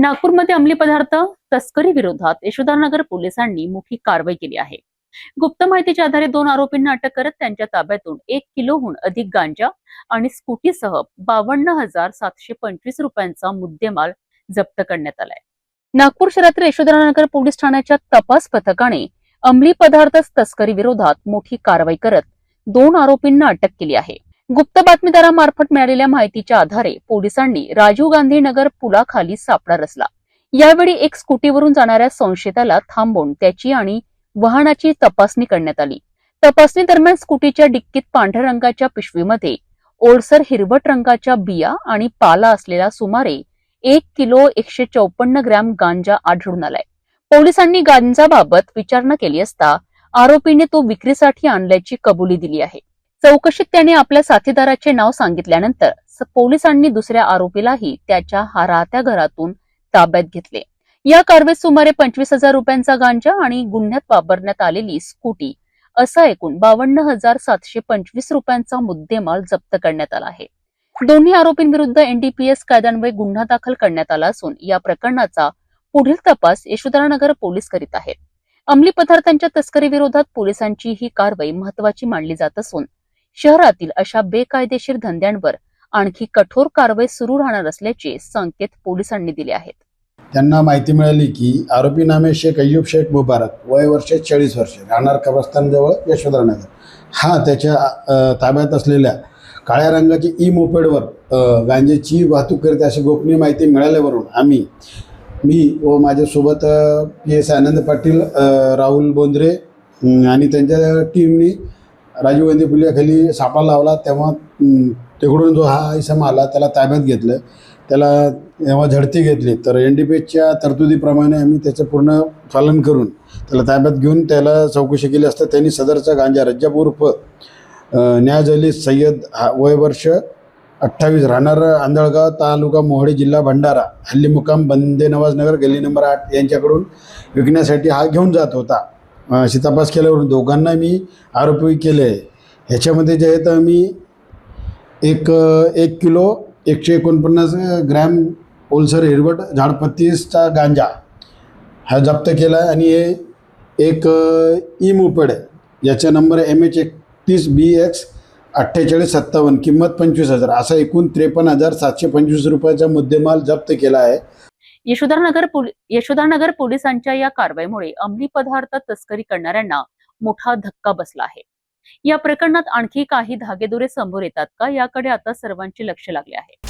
नागपूरमध्ये अंमली पदार्थ तस्करी विरोधात यशोधरनगर पोलिसांनी मोठी कारवाई केली आहे। गुप्त माहितीच्या आधारे 2 आरोपींना अटक करत त्यांच्या ताब्यातून 1 किलोहून अधिक गांजा आणि स्कूटीसह 52,725 रुपयांचा मुद्देमाल जप्त करण्यात आलाय। नागपूर शहरातील यशोधरनगर पोलीस ठाण्याच्या तपास पथकाने अंमली पदार्थ तस्करी विरोधात मोठी कारवाई करत 2 आरोपींना अटक केली आहे। गुप्त बातमीदारामार्फत मिळालेल्या माहितीच्या आधारे पोलिसांनी राजीव गांधी नगर पुलाखाली सापळा रचला। यावेळी एक स्कूटीवरून जाणाऱ्या संशयिताला थांबवून त्याची आणि वाहनाची तपासणी करण्यात आली। तपासणी दरम्यान स्कूटीच्या डिक्कीत पांढऱ्या रंगाच्या पिशवीमध्ये ओलसर हिरवट रंगाच्या बिया आणि पाला असलेला सुमारे 1 किलो 154 ग्रॅम गांजा आढळून आलाय। पोलिसांनी गांजाबाबत विचारणा केली असता आरोपीने तो विक्रीसाठी आणल्याची कबुली दिली आहे। चौकशीत त्याने आपल्या साथीदाराचे नाव सांगितल्यानंतर पोलिसांनी दुसऱ्या आरोपीलाही त्याच्या राहत्या घरातून ताब्यात घेतले। या कारवाईत सुमारे 25,000 रुपयांचा गांजा आणि गुन्ह्यात वापरण्यात आलेली स्कूटी असा एकूण 52,725 रुपयांचा मुद्देमाल जप्त करण्यात आला आहे। दोन्ही आरोपींविरुद्ध एनडीपीएस कायद्यान्वये गुन्हा दाखल करण्यात आला असून या प्रकरणाचा पुढील तपास यशोधरनगर पोलीस करीत आहेत। अंमली पदार्थांच्या तस्करी विरोधात पोलिसांची ही कारवाई महत्वाची मानली जात असून शहरातील अशा बेकायदेशीर धंद्यांवर आणखी कठोर कारवाई सुरू राहणार असल्याचे संकेत पोलिसांनी दिले आहेत। त्यांना माहिती मिळाली की आरोपी नामे शेख अय्यूब शेख मुबारक, वय वर्ष 40 वर्षे, राहणार कब्रस्तानजवळ यशोधरनगर, हा त्याच्या ताब्यात असलेल्या काळ्या रंगाची ई मोपेडवर गांजेची वाहतूक करीत अशी गोपनीय माहिती मिळाल्यावरून मी व माझ्यासोबत PS आनंद पाटील, राहुल बोंद्रे आणि त्यांच्या टीमनी राजीव गांधी पुलाखाली सापळा लावला। तेव्हा तिकडून जो हा इसम आला त्याला ताब्यात घेतलं। त्याला तेव्हा झडती घेतली तर एनडीपीएसच्या तरतुदीप्रमाणे आम्ही त्याचं पूर्ण पालन करून त्याला ताब्यात घेऊन त्याला चौकशी केली असता त्यांनी सदरचा गांजा रज्जाब उर्फ न्याज अली सय्यद, वय वर्ष 28, राहणार आंधळगाव, तालुका मोहोळी, जिल्हा भंडारा, हल्ली मुक्काम बंदे नवाजनगर, गल्ली नंबर 8 यांच्याकडून विकण्यासाठी हा घेऊन जात होता। अशी तपास केल्यावरून दोघांना मी आरोपी केले। ह्याच्यामध्ये जे आहे तर मी 1 किलो 149 ग्रॅम ओलसर हिरवट झाडपत्तीचा गांजा हा जप्त केला आणि हे एक ई मोपेड याचा नंबर MH31BX 4857, किंमत 25,000, असा एकूण 53,725 रुपयाचा मुद्देमाल जप्त केला आहे। यशोधरनगर पोलिसांच्या या कारवाईमुळे अंमली पदार्थ तस्करी करणाऱ्यांना मोठा धक्का बसला आहे। या प्रकरणात आणखी काही धागेदोरे समोर येतात का, याकडे आता सर्वांचे लक्ष लागले आहे।